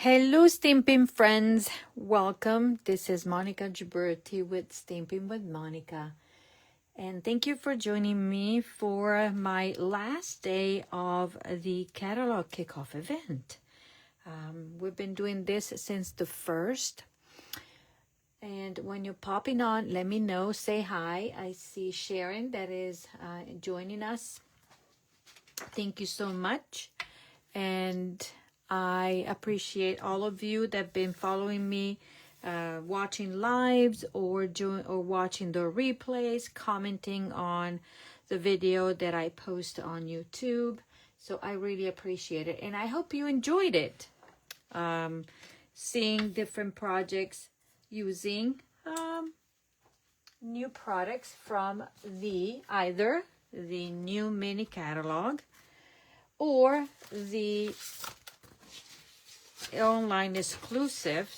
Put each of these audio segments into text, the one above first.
Hello, Stampin' friends. Welcome. This is Monica Gibberti with Stampin' with Monica. And thank you for joining me for my last day of the catalog kickoff event. We've been doing this since the 1st. And when you're popping on, let me know. Say hi. I see Sharon that is joining us. Thank you so much. And I appreciate all of you that have been following me, watching lives or watching the replays, commenting on the video that I post on YouTube. So I really appreciate it. And I hope you enjoyed it. Seeing different projects using new products from either the new mini catalog or the online exclusive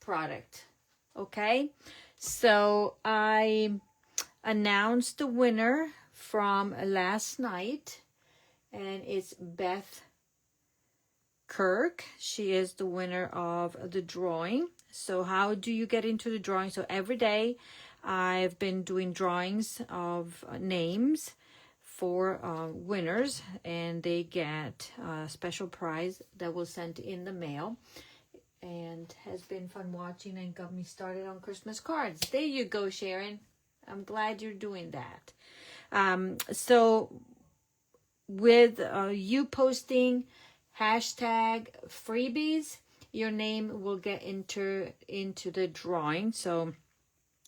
product. Okay, so I announced the winner from last night, and it's Beth Kirk. She is the winner of the drawing. So how do you get into the drawing? So every day I've been doing drawings of names for winners, and they get a special prize that was sent in the mail, and has been fun watching and got me started on Christmas cards. There you go, Sharon. I'm glad you're doing that. So with you posting hashtag freebies, your name will get entered into the drawing. So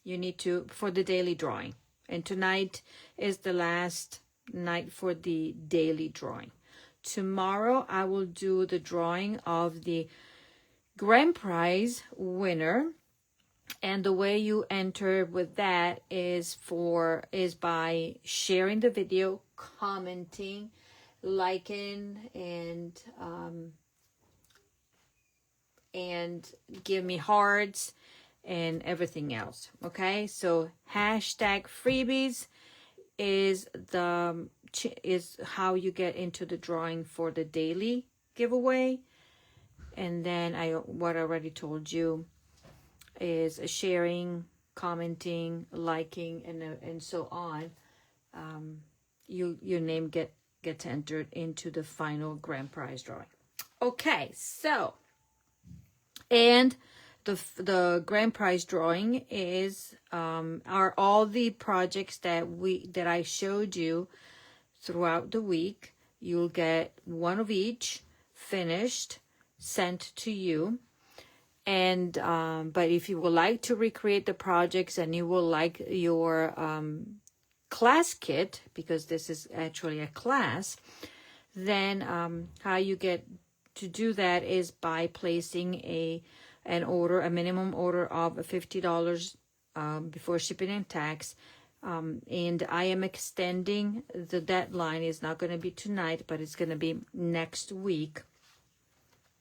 you need to, for the daily drawing. And tonight is the last night for the daily drawing. Tomorrow I will do the drawing of the grand prize winner, and the way you enter with that is by sharing the video, commenting, liking, and give me hearts and everything else. Okay, so hashtag freebies is how you get into the drawing for the daily giveaway. And then what I already told you is sharing, commenting, liking, and so on. Your name gets entered into the final grand prize drawing. Okay, so and the grand prize drawing are all the projects that I showed you throughout the week. You'll get one of each finished, sent to you. And but if you would like to recreate the projects and you will like your class kit, because this is actually a class, then how you get to do that is by placing a minimum order of $50 before shipping and tax. And I am extending the deadline. It's not going to be tonight, but it's going to be next week,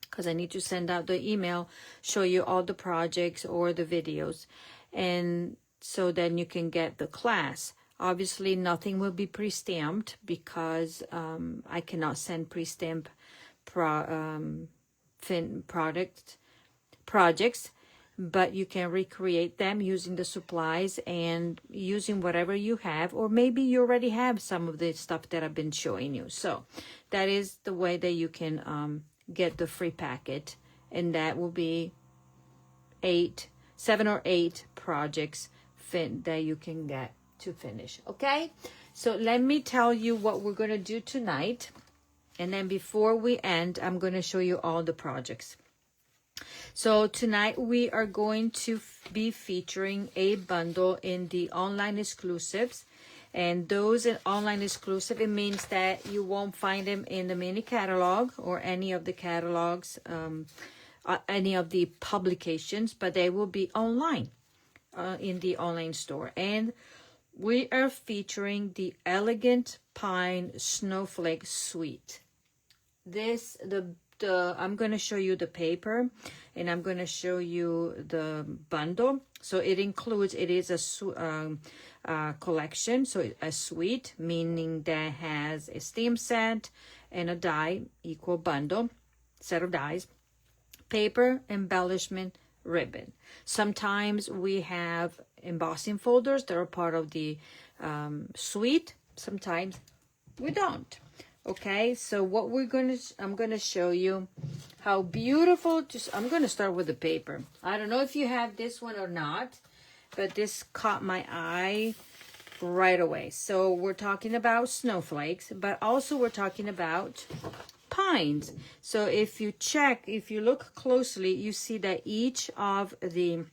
because I need to send out the email, show you all the projects or the videos, and so then you can get the class. Obviously, nothing will be pre-stamped because I cannot send pre-stamp projects, but you can recreate them using the supplies and using whatever you have, or maybe you already have some of the stuff that I've been showing you. So that is the way that you can get the free packet, and that will be 7 or 8 projects that you can get to finish. Okay, so let me tell you what we're going to do tonight, and then before we end, I'm going to show you all the projects. So tonight we are going to be featuring a bundle in the online exclusives. And those online exclusive, it means that you won't find them in the mini catalog or any of the catalogs, any of the publications, but they will be online in the online store. And we are featuring the Elegant Pine Snowflake Suite. I'm going to show you the paper, and I'm going to show you the bundle. So it is a collection, so a suite, meaning that has a stamp set and a die, equal bundle, set of dies, paper, embellishment, ribbon. Sometimes we have embossing folders that are part of the suite. Sometimes we don't. Okay, so what I'm gonna show you how beautiful, I'm gonna start with the paper. I don't know if you have this one or not, but this caught my eye right away. So we're talking about snowflakes, but also we're talking about pines. So if you look closely, you see that each of the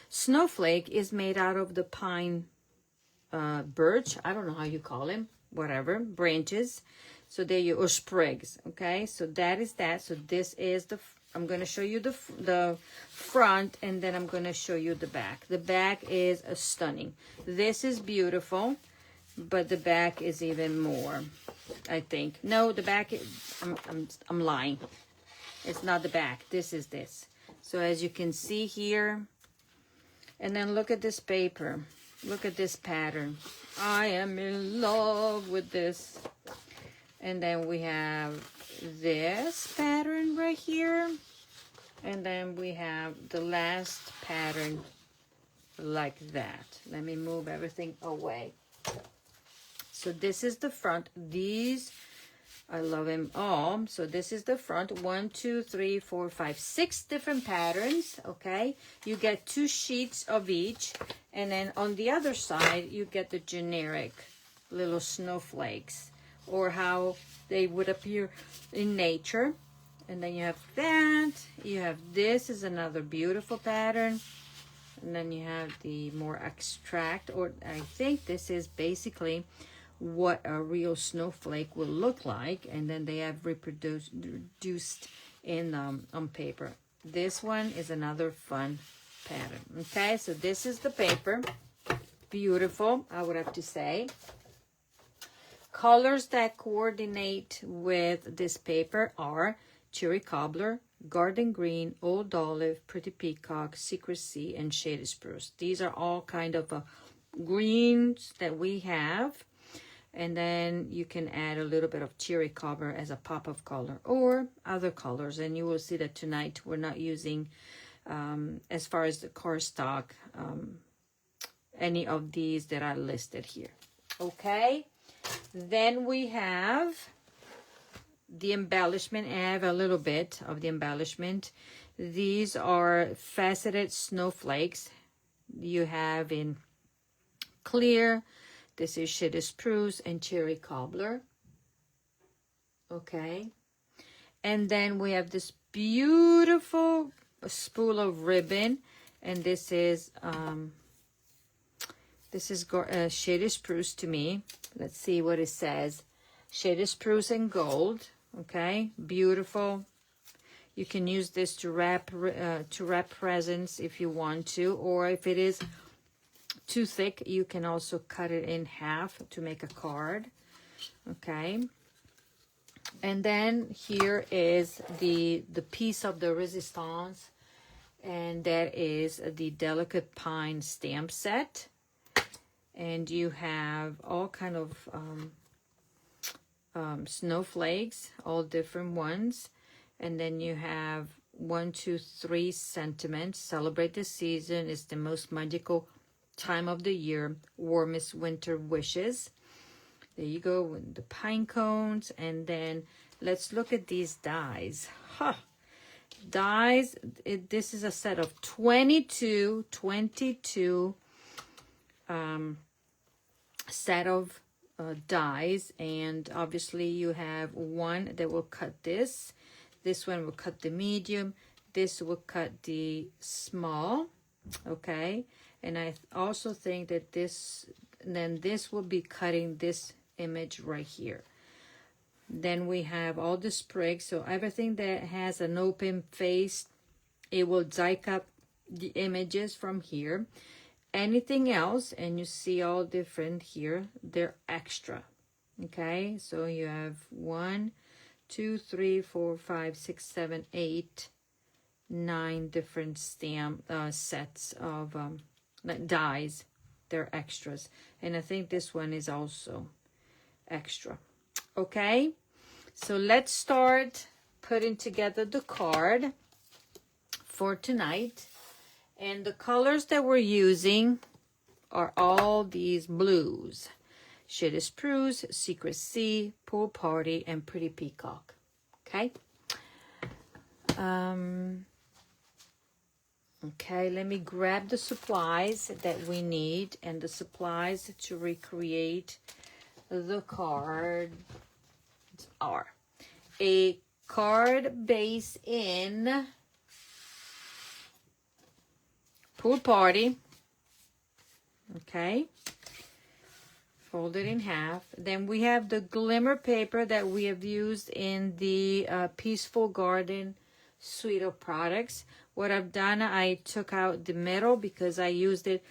snowflake is made out of the pine birch. I don't know how you call them, whatever, branches. So there you, or sprigs. Okay, so that is that. So this is I'm going to show you the front, and then I'm going to show you the back. The back is stunning. This is beautiful, but the back is even more, I think. No, the back is, I'm lying. It's not the back. This is this. So as you can see here, and then look at this paper. Look at this pattern. I am in love with this. And then we have this pattern right here. And then we have the last pattern like that. Let me move everything away. So this is the front. These, I love them all. So this is the front. 1, 2, 3, 4, 5, 6 different patterns. Okay. You get 2 sheets of each. And then on the other side, you get the generic little snowflakes, or how they would appear in nature. And then you have that. You have this is another beautiful pattern. And then you have the more abstract, or I think this is basically what a real snowflake will look like. And then they have reduced in on paper. This one is another fun pattern. Okay, so this is the paper. Beautiful, I would have to say. Colors that coordinate with this paper are cherry cobbler, garden green, old olive, pretty peacock, secrecy, and shaded spruce. These are all kind of greens that we have. And then you can add a little bit of cherry cobbler as a pop of color, or other colors. And you will see that tonight we're not using, as far as the cardstock, any of these that are listed here. Okay, then we have the embellishment. I have a little bit of the embellishment. These are faceted snowflakes. You have in clear. This is shaded spruce and cherry cobbler. Okay, and then we have this beautiful spool of ribbon, and this is shaded spruce to me. Let's see what it says. Shaded spruce and gold. Okay, beautiful. You can use this to wrap presents if you want to, or if it is too thick, you can also cut it in half to make a card. Okay, and then here is the piece of the resistance, and that is the delicate pine stamp set. And you have all kind of snowflakes, all different ones. And then you have 1, 2, 3 sentiments. Celebrate the season. It's the most magical time of the year. Warmest winter wishes. There you go with the pine cones. And then let's look at these dies. Dies. This is a set of 22 set of dies, and obviously you have one that will cut this one will cut the medium, this will cut the small. Okay, and I also think that this will be cutting this image right here. Then we have all the sprigs, so everything that has an open face, it will die cut the images from here. Anything else, and you see all different here, they're extra. Okay, so you have 1, 2, 3, 4, 5, 6, 7, 8, 9 different stamp sets of dies. They're extras, and I think this one is also extra. Okay, so let's start putting together the card for tonight. And the colors that we're using are all these blues: Shady Spruce, Secrecy, Pool Party, and Pretty Peacock. Okay. Okay, let me grab the supplies that we need and the supplies to recreate the card are a card base in Pool Party. Okay. Fold it in half. Then we have the glimmer paper that we have used in the Peaceful Garden suite of products. What I've done, I took out the middle because I used it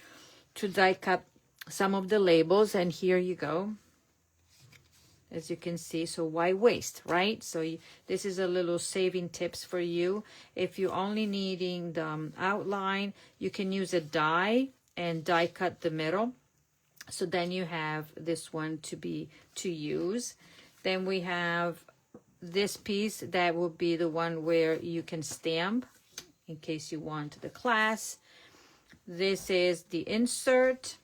to die cut some of the labels, and here you go. As you can see, so why waste, right? So this is a little saving tips for you. If you're only needing the outline, you can use a die and die cut the middle. So then you have this one to use. Then we have this piece that will be the one where you can stamp in case you want the class. This is the insert.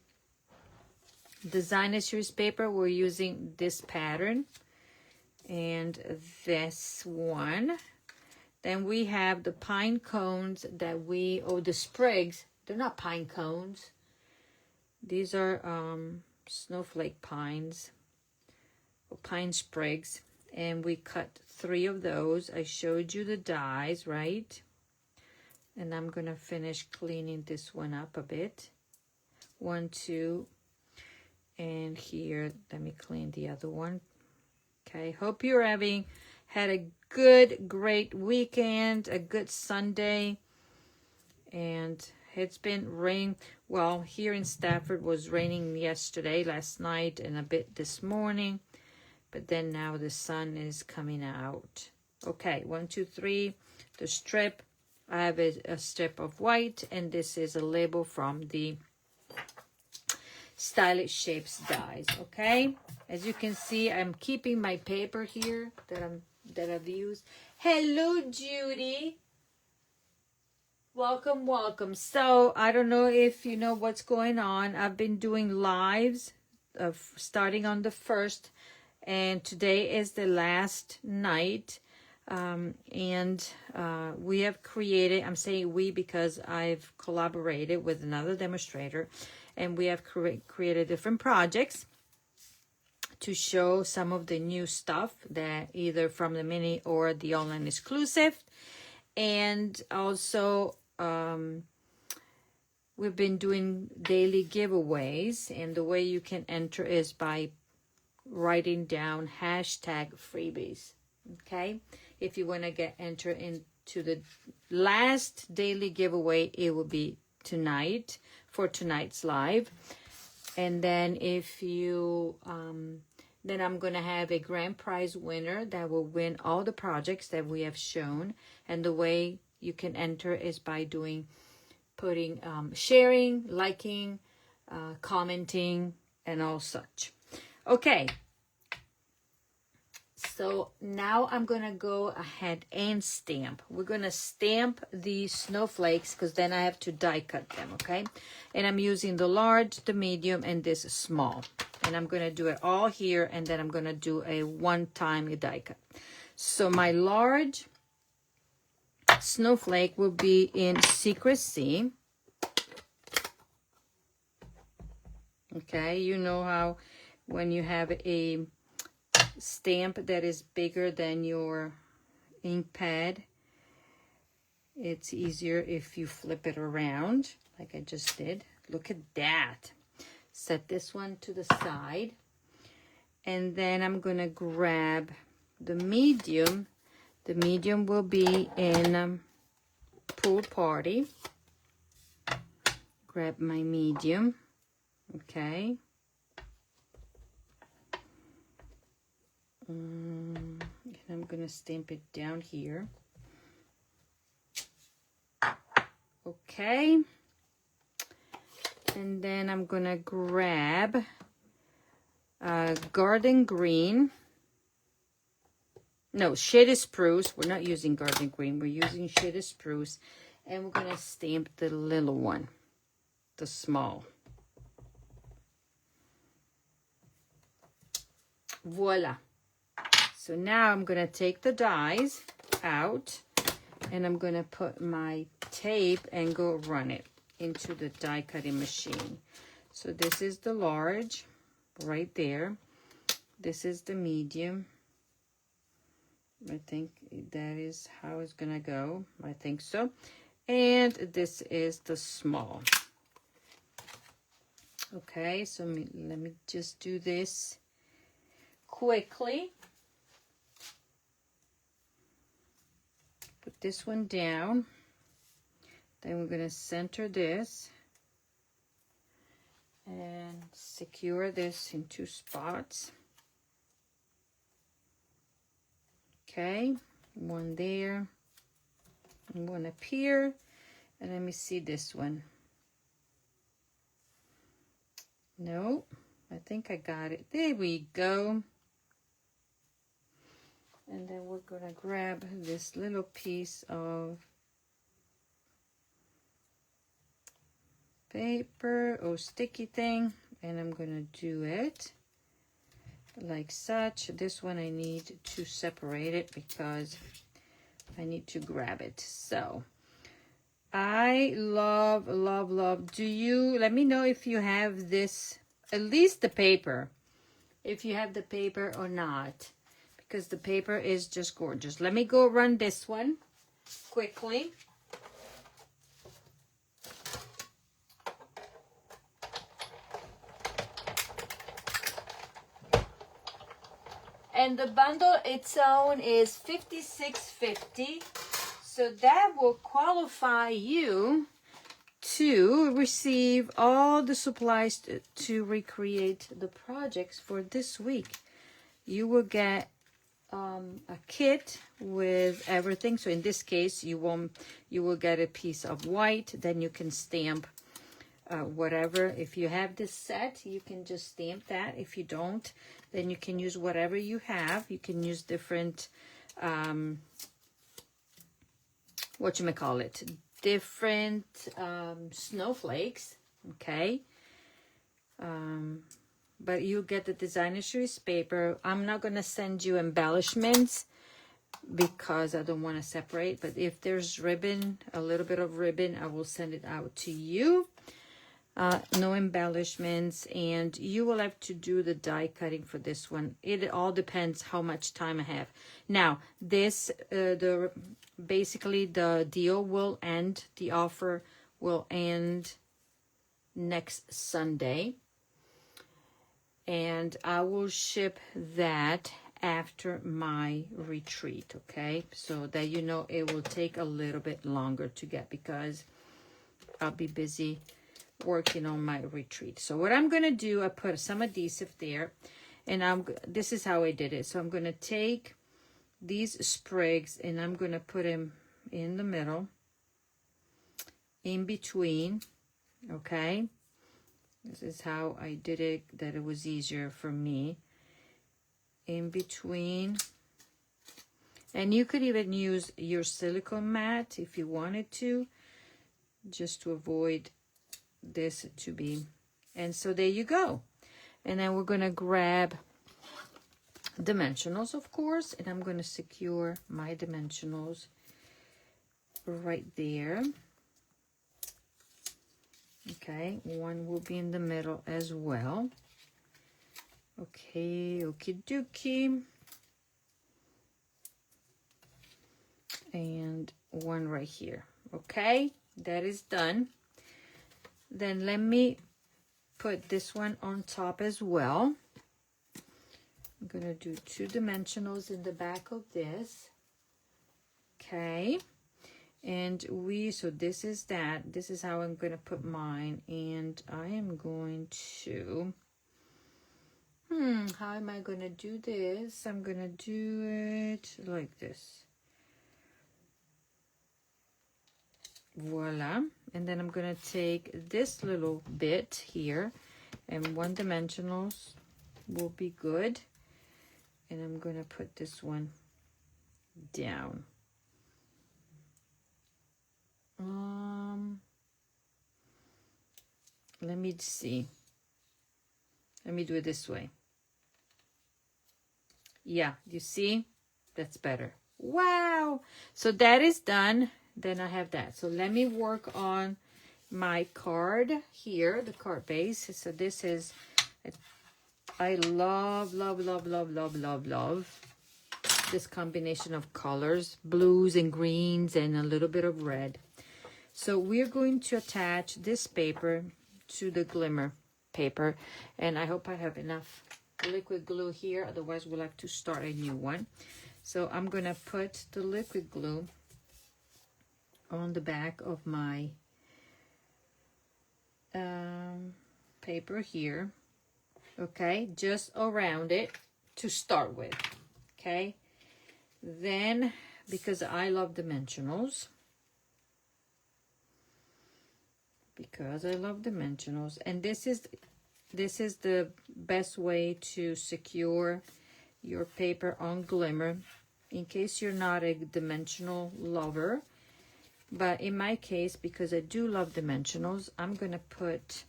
Designer series paper, we're using this pattern and this one. Then we have the pine cones that the sprigs. They're not pine cones. These are snowflake pines or pine sprigs, and we cut 3 of those. I showed you the dies, right? And I'm gonna finish cleaning this one up a bit. 1, 2, and here, let me clean the other one. Okay, hope you're had a great weekend, a good Sunday. And it's been rain. Well, here in Stafford was raining yesterday, last night, and a bit this morning. But then now the sun is coming out. Okay, 1, 2, 3. The strip. I have a strip of white, and this is a label from the Stylish Shapes dies. Okay, as you can see, I'm keeping my paper here that I've used. Hello, Judy. Welcome. So I don't know if you know what's going on. I've been doing lives starting on the 1st, and today is the last night. We have created, I'm saying we because I've collaborated with another demonstrator, and we have created different projects to show some of the new stuff that either from the mini or the online exclusive. And also we've been doing daily giveaways, and the way you can enter is by writing down #freebies. Okay, if you want to enter into the last daily giveaway, it will be tonight for tonight's live. And then if you then I'm going to have a grand prize winner that will win all the projects that we have shown. And the way you can enter is by putting sharing, liking, commenting, and all such. Okay, so now I'm going to go ahead and stamp. We're going to stamp the snowflakes because then I have to die cut them, okay? And I'm using the large, the medium, and this small. And I'm going to do it all here, and then I'm going to do a one-time die cut. So my large snowflake will be in Secrecy. Okay, you know how when you have a stamp that is bigger than your ink pad, it's easier if you flip it around like I just did. Look at that. Set this one to the side, and then I'm gonna grab the medium. The medium will be in Pool Party. Grab my medium. Okay. And I'm gonna stamp it down here. Okay. And then I'm gonna grab Garden Green. no, shaded spruce. We're not using garden green. We're using shaded spruce. And we're going to stamp the little one, the small. Voila. So now I'm going to take the dies out and I'm going to put my tape and go run it into the die cutting machine. So this is the large right there. This is the medium. I think that is how it's going to go. I think so. And this is the small. Okay, so let me just do this quickly. Put this one down. Then we're going to center this and secure this in 2 spots. Okay, one there and one up here. And let me see this one. No, I think I got it. There we go. And then we're going to grab this little piece of paper or sticky thing, and I'm going to do it like such. This one I need to separate it because I need to grab it. So I love, love, love. Let me know if you have this, at least the paper, if you have the paper or not, because the paper is just gorgeous. Let me go run this one quickly. And the bundle its own is $56.50. So that will qualify you to receive all the supplies to recreate the projects for this week. You will get a kit with everything. So in this case, you will get a piece of white. Then you can stamp whatever. If you have this set, you can just stamp that. If you don't, then you can use whatever you have. You can use different different snowflakes, okay? But you get the designer series paper. I'm not going to send you embellishments because I don't want to separate, but if there's ribbon, a little bit of ribbon, I will send it out to you. No embellishments, and you will have to do the die cutting for this one. It all depends how much time I have. Now, this, basically the deal will end, the offer will end next Sunday. And I will ship that after my retreat, okay? So that you know it will take a little bit longer to get because I'll be busy working on my retreat. So what I'm going to do, I put some adhesive there, and this is how I did it. So I'm going to take these sprigs and I'm going to put them in the middle, in between, okay? This is how I did it, that it was easier for me. In between. And you could even use your silicone mat if you wanted to, just to avoid this to be. And so there you go. And then we're going to grab dimensionals, of course, and I'm going to secure my dimensionals right there. Okay, one will be in the middle as well. Okay, okie dokie. And one right here. Okay, that is done. Then let me put this one on top as well. I'm going to do 2 dimensionals in the back of this. Okay. And so this is that. This is how I'm going to put mine. And I am going to, how am I going to do this? I'm going to do it like this. Voila. And then I'm going to take this little bit here, and 1 dimensionals will be good. And I'm going to put this one down. Let me see. Let me do it this way. Yeah, you see? That's better. Wow! So that is done. Then I have that. So let me work on my card here, the card base. So this is, I love, love, love, love, love, love, love this combination of colors, blues and greens and a little bit of red. So we're going to attach this paper to the glimmer paper, and I hope I have enough liquid glue here, otherwise we'll have to start a new one. So I'm gonna put the liquid glue on the back of my paper here, okay, just around it to start with, okay. Then, because I love dimensionals, and this is the best way to secure your paper on glimmer, in case you're not a dimensional lover. But in my case, because I do love dimensionals, I'm gonna put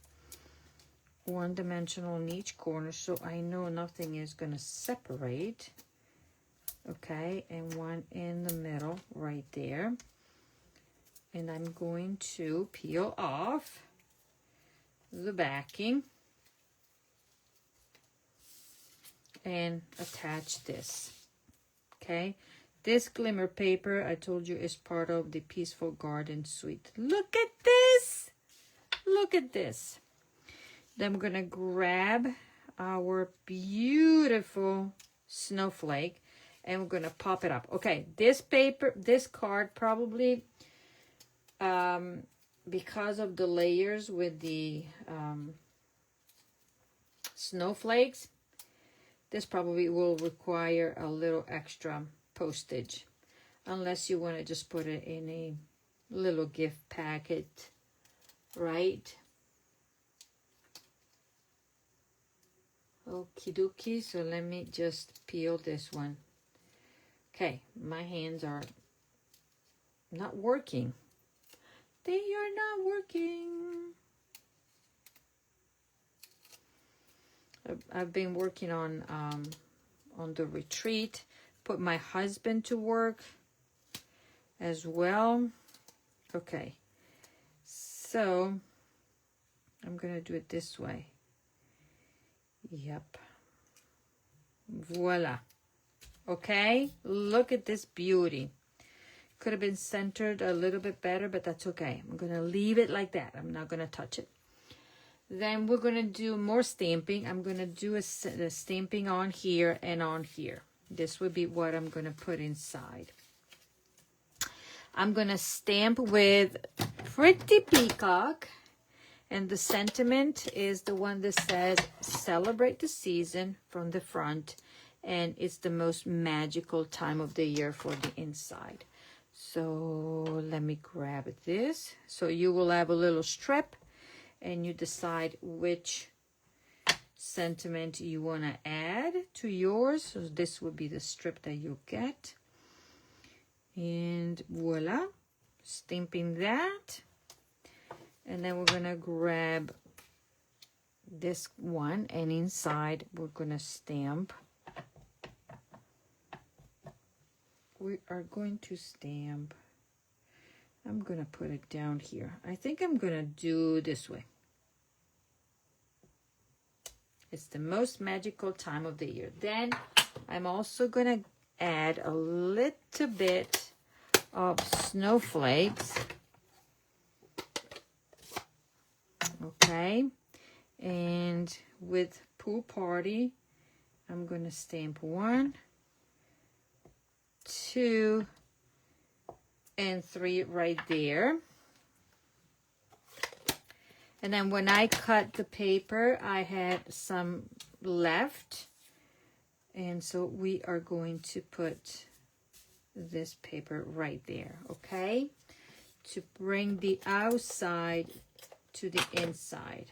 one dimensional in each corner so I know nothing is gonna separate, okay, and one in the middle right there. And I'm going to peel off the backing and attach this, okay. This glimmer paper, I told you, is part of the Peaceful Garden Suite. Look at this! Look at this. Then I'm gonna grab our beautiful snowflake and we're gonna pop it up. Okay, this paper, this card probably, because of the layers with the snowflakes, this probably will require a little extra postage, unless you want to just put it in a little gift packet, right? Okie dokie. So let me just peel this one. Okay, my hands are not working. They are not working. I've been working on the retreat. Put my husband to work as well. Okay, so I'm gonna do it this way. Yep. Voila. Okay, look at this beauty. Could have been centered a little bit better, but that's okay. I'm gonna leave it like that. I'm not gonna touch it. Then we're gonna do more stamping. I'm gonna do a stamping on here and on here. This would be what I'm gonna put inside. I'm gonna stamp with Pretty Peacock, and the sentiment is the one that says celebrate the season from the front, and it's the most magical time of the year for the inside. So let me grab this. So you will have a little strip and you decide which sentiment you want to add to yours. So this would be the strip that you get. And voila, stamping that. And then we're going to grab this one, and inside we're going to stamp. We are going to stamp. I'm going to put it down here. I think I'm going to do this way. It's the most magical time of the year. Then I'm also going to add a little bit of snowflakes. Okay. And with Pool Party, I'm going to stamp 1, 2, and 3 right there. And then when I cut the paper, I had some left. And so we are going to put this paper right there, okay? To bring the outside to the inside.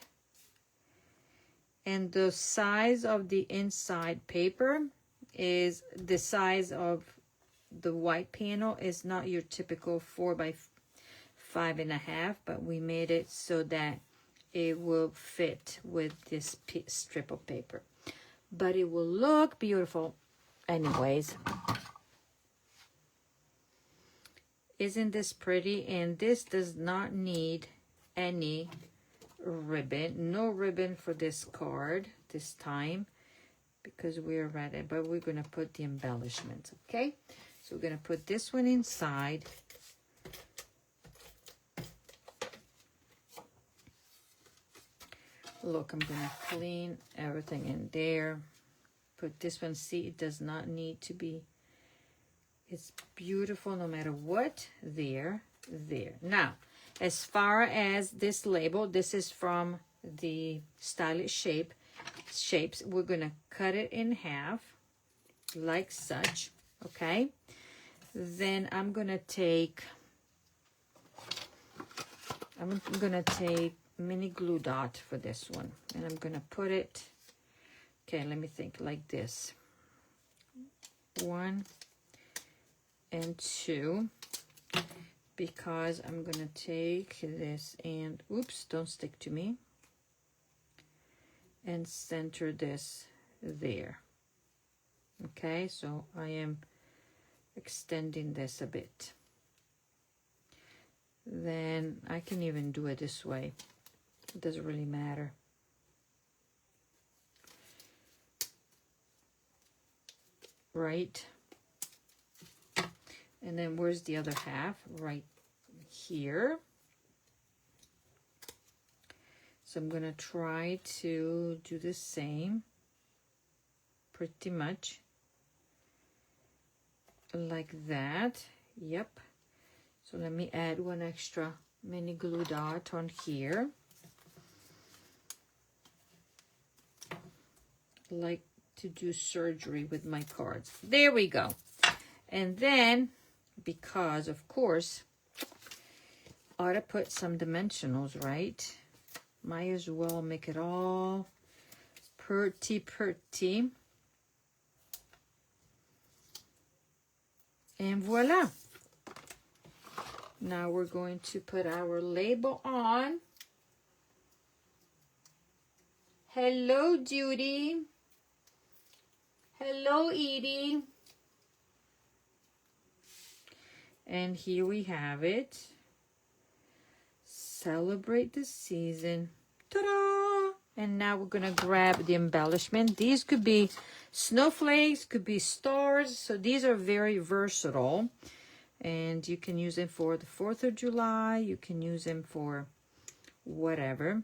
And the size of the inside paper is the size of the white panel is not your typical 4 by 5.5, but we made it so that it will fit with this strip of paper. But it will look beautiful anyways. Isn't this pretty? And this does not need any ribbon. No ribbon for this card this time because we're ready, but we're going to put the embellishments, okay? So we're going to put this one inside. Look, I'm going to clean everything in there. Put this one. See, it does not need to be. It's beautiful no matter what. There. Now, as far as this label, this is from the Stylish Shapes. We're going to cut it in half like such, okay? Then I'm going to take mini glue dot for this one, and I'm gonna put it, okay, let me think, like this, 1 and 2, because I'm gonna take this and, oops, don't stick to me, and center this there. Okay, so I am extending this a bit. Then I can even do it this way. It doesn't really matter. Right? And then where's the other half? Right here. So I'm going to try to do the same. Pretty much. Like that. Yep. So let me add one extra mini glue dot on here. Like to do surgery with my cards. There we go. And then, because of course, I ought to put some dimensionals, right? Might as well make it all pretty. And voila. Now we're going to put our label on. Hello, Judy. Hello, Edie. And here we have it. Celebrate the season. Ta-da! And now we're going to grab the embellishment. These could be snowflakes, could be stars. So these are very versatile. And you can use them for the 4th of July. You can use them for whatever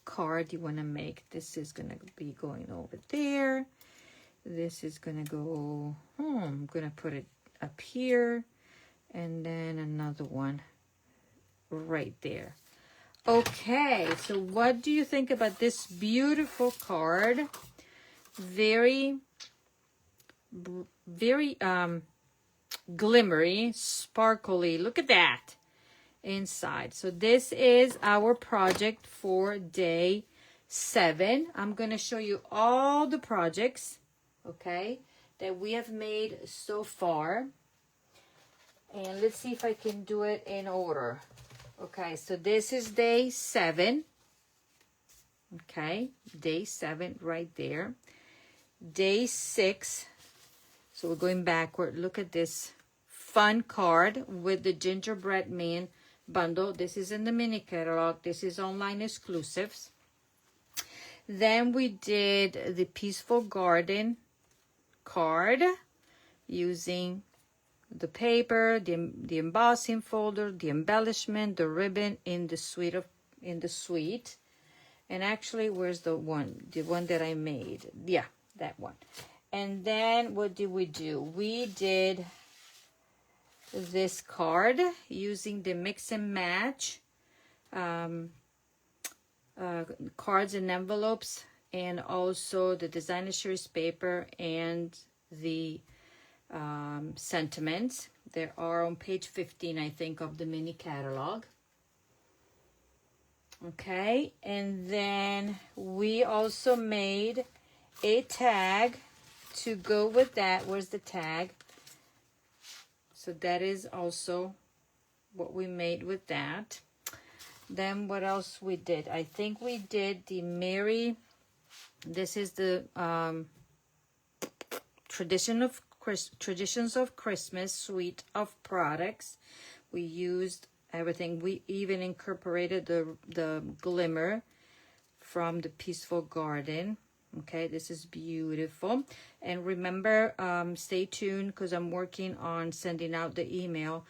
card you want to make. This is going to be going over there. This is going to go, I'm going to put it up here. And then another one right there. Okay, so what do you think about this beautiful card? Very glimmery, sparkly. Look at that inside. So this is our project for day 7. I'm going to show you all the projects, okay, that we have made so far. And let's see if I can do it in order. Okay, so this is day 7. Okay, day 7 right there. Day 6. So we're going backward. Look at this fun card with the gingerbread man bundle. This is in the mini catalog. This is online exclusives. Then we did the Peaceful Garden card using the paper, the embossing folder, the embellishment, the ribbon in the suite. And actually, where's the one that I made? Yeah, that one. And then what did we do? We did this card using the mix and match cards and envelopes, and also the designer series paper and the sentiments. They are on page 15, I think, of the mini catalog. Okay, and then we also made a tag to go with that. Where's the tag? So that is also what we made with that. Then what else we did? I think we did the Mary. This is the Traditions of Christmas suite of products. We used everything. We even incorporated the glimmer from the Peaceful Garden. Okay, this is beautiful. And remember, stay tuned because I'm working on sending out the email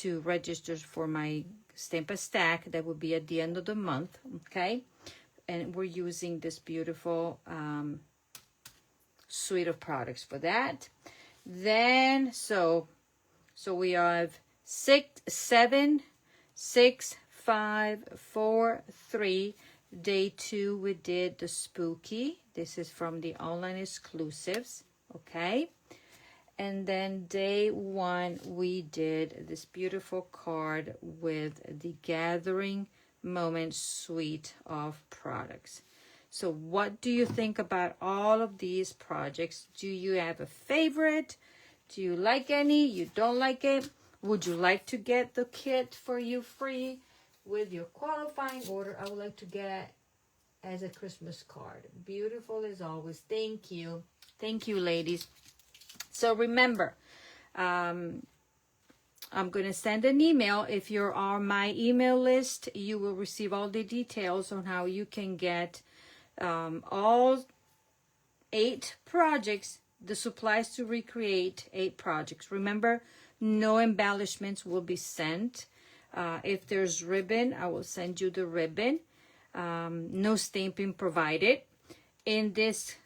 to register for my Stamp a Stack. That will be at the end of the month. Okay, and we're using this beautiful suite of products for that. Then so we have 6, 7, 6, 5, 4, 3. Day 2 we did the spooky. This is from the online exclusives. Okay, and then day 1 we did this beautiful card with the Gathering Moment suite of products. So what do you think about all of these projects? Do you have a favorite? Do you like any? You don't like it? Would you like to get the kit for you free with your qualifying order? I would like to get as a Christmas card. Beautiful as always. Thank you. Thank you, ladies. So remember, I'm going to send an email. If you're on my email list, you will receive all the details on how you can get all 8 projects, the supplies to recreate 8 projects. Remember, no embellishments will be sent. If there's ribbon, I will send you the ribbon. No stamping provided. In this,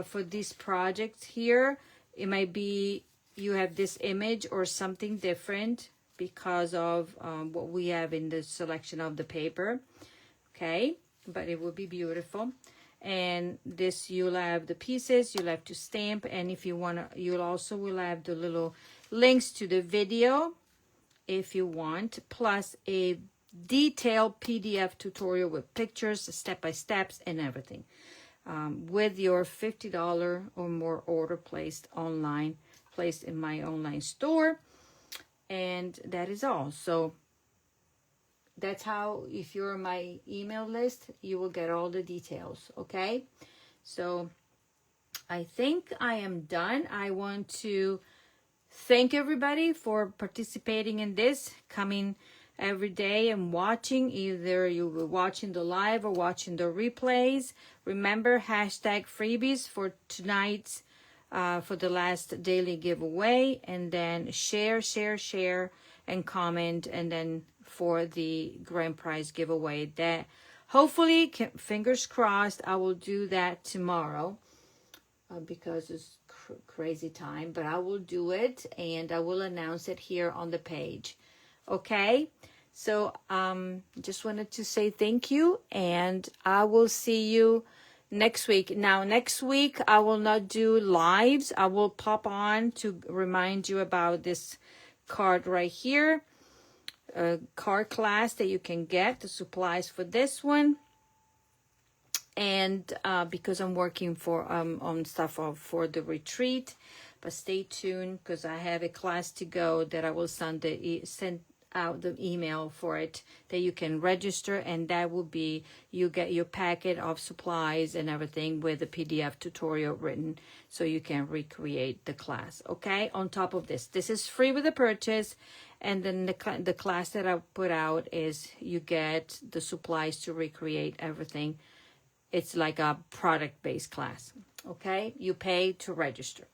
for this project here, it might be you have this image or something different because of what we have in the selection of the paper. Okay, but it will be beautiful. And this, you'll have the pieces, you'll have to stamp, and if you want to, you'll also will have the little links to the video if you want, plus a detailed PDF tutorial with pictures, step-by-steps, and everything. With your $50 or more order placed online, placed in my online store. And that is all. So that's how, if you're on my email list, you will get all the details. Okay, so I think I am done. I want to thank everybody for participating in this, coming every day and watching. Either you were watching the live or watching the replays. Remember, hashtag freebies for tonight's for the last daily giveaway, and then share and comment, and then for the grand prize giveaway. That hopefully, fingers crossed, I will do that tomorrow because it's crazy time, but I will do it and I will announce it here on the page. Okay, so just wanted to say thank you, and I will see you next week. Now, next week, I will not do lives. I will pop on to remind you about this card right here, a card class that you can get, the supplies for this one. And because I'm working for on stuff for the retreat, but stay tuned because I have a class to go that I will send out the email for it that you can register, and that will be, you get your packet of supplies and everything with the PDF tutorial written so you can recreate the class. Okay, on top of this is free with the purchase, and then the class that I put out is you get the supplies to recreate everything. It's like a product-based class. Okay, you pay to register.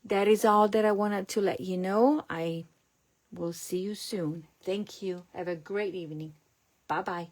That is all that I wanted to let you know. I will see you soon. Thank you. Have a great evening. Bye-bye.